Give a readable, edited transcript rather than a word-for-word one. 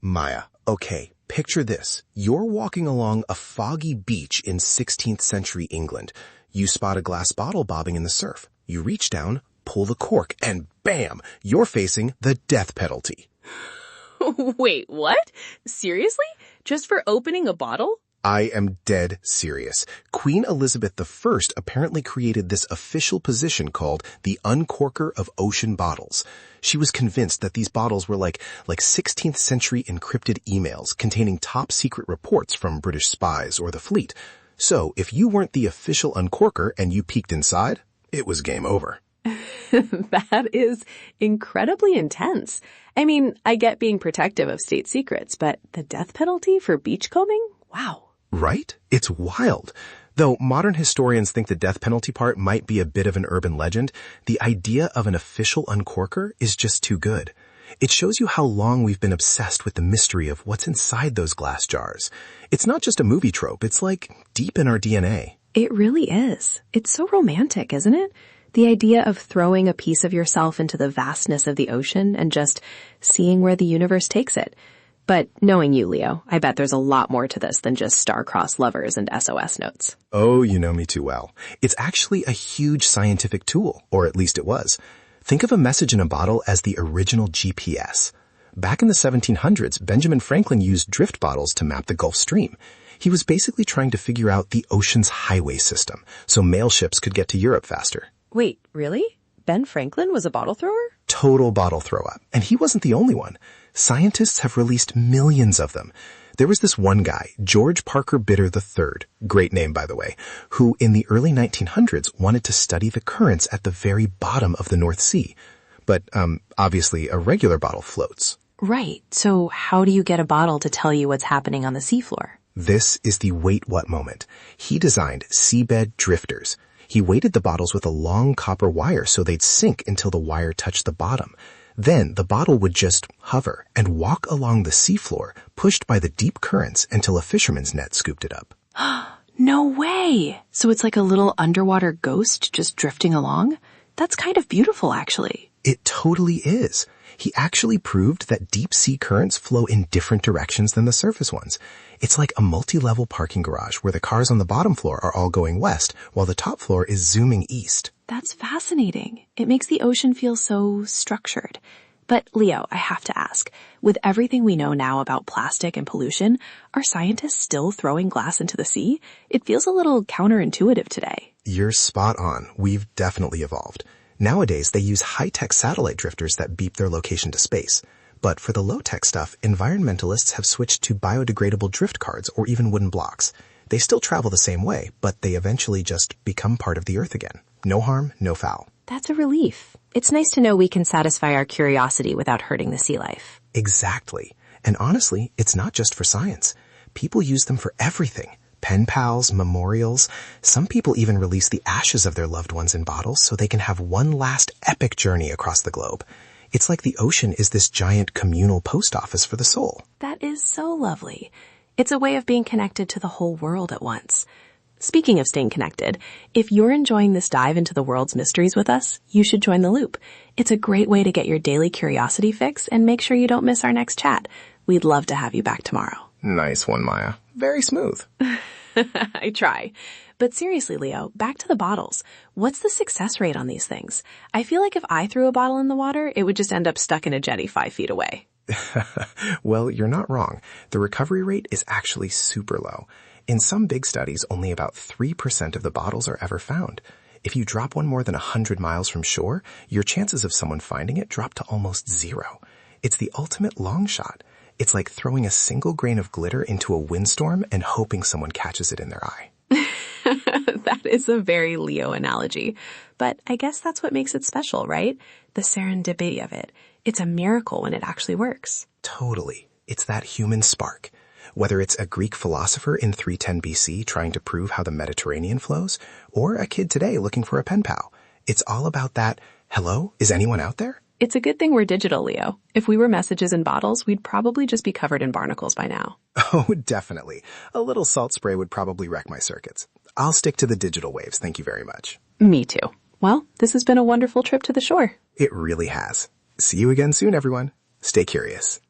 Maya, okay, picture this. You're walking along a foggy beach in 16th century England. You spot a glass bottle bobbing in the surf. You reach down, pull the cork, and bam, you're facing the death penalty. Wait, what? Seriously? Just for opening a bottle? I am dead serious. Queen Elizabeth I apparently created this official position called the uncorker of ocean bottles. She was convinced that these bottles were like 16th century encrypted emails containing top secret reports from British spies or the fleet. So if you weren't the official uncorker and you peeked inside, it was game over. That is incredibly intense. I mean, I get being protective of state secrets, but the death penalty for beachcombing? Wow. Right? It's wild. Though modern historians think the death penalty part might be a bit of an urban legend, the idea of an official uncorker is just too good. It shows you how long we've been obsessed with the mystery of what's inside those glass jars. It's not just a movie trope, it's like deep in our DNA. It really is. It's so romantic, isn't it? The idea of throwing a piece of yourself into the vastness of the ocean and just seeing where the universe takes it. But knowing you, Leo, I bet there's a lot more to this than just star-crossed lovers and SOS notes. Oh, you know me too well. It's actually a huge scientific tool, or at least it was. Think of a message in a bottle as the original GPS. Back in the 1700s, Benjamin Franklin used drift bottles to map the Gulf Stream. He was basically trying to figure out the ocean's highway system, so mail ships could get to Europe faster. Wait, really? Ben Franklin was a bottle thrower? Total bottle throw-up. And he wasn't the only one. Scientists have released millions of them. There was this one guy, George Parker Bitter III, great name by the way, who in the early 1900s wanted to study the currents at the very bottom of the North Sea. But, obviously a regular bottle floats. Right. So how do you get a bottle to tell you what's happening on the seafloor? This is the wait what moment. He designed seabed drifters. He weighted the bottles with a long copper wire so they'd sink until the wire touched the bottom. Then the bottle would just hover and walk along the seafloor, pushed by the deep currents until a fisherman's net scooped it up. No way! So it's like a little underwater ghost just drifting along? That's kind of beautiful, actually. It totally is. He actually proved that deep sea currents flow in different directions than the surface ones. It's like a multi-level parking garage where the cars on the bottom floor are all going west while the top floor is zooming east. That's fascinating. It makes the ocean feel so structured. But Leo, I have to ask, with everything we know now about plastic and pollution, are scientists still throwing glass into the sea? It feels a little counterintuitive today. You're spot on. We've definitely evolved. Nowadays, they use high-tech satellite drifters that beep their location to space. But for the low-tech stuff, environmentalists have switched to biodegradable drift cards or even wooden blocks. They still travel the same way, but they eventually just become part of the Earth again. No harm, no foul. That's a relief. It's nice to know we can satisfy our curiosity without hurting the sea life. Exactly. And honestly, it's not just for science. People use them for everything. Pen pals, memorials. Some people even release the ashes of their loved ones in bottles so they can have one last epic journey across the globe. It's like the ocean is this giant communal post office for the soul. That is so lovely. It's a way of being connected to the whole world at once. Speaking of staying connected, if you're enjoying this dive into the world's mysteries with us, you should join the loop. It's a great way to get your daily curiosity fix and make sure you don't miss our next chat. We'd love to have you back tomorrow. Nice one, Maya. Very smooth. I try. But seriously, Leo, back to the bottles. What's the success rate on these things? I feel like if I threw a bottle in the water, it would just end up stuck in a jetty 5 feet away. Well, you're not wrong. The recovery rate is actually super low. In some big studies, only about 3% of the bottles are ever found. If you drop one more than 100 miles from shore, your chances of someone finding it drop to almost zero. It's the ultimate long shot. It's like throwing a single grain of glitter into a windstorm and hoping someone catches it in their eye. That is a very Leo analogy. But I guess that's what makes it special, right? The serendipity of it. It's a miracle when it actually works. Totally. It's that human spark. Whether it's a Greek philosopher in 310 BC trying to prove how the Mediterranean flows, or a kid today looking for a pen pal, it's all about that, hello, is anyone out there? It's a good thing we're digital, Leo. If we were messages in bottles, we'd probably just be covered in barnacles by now. Oh, definitely. A little salt spray would probably wreck my circuits. I'll stick to the digital waves, thank you very much. Me too. Well, this has been a wonderful trip to the shore. It really has. See you again soon, everyone. Stay curious.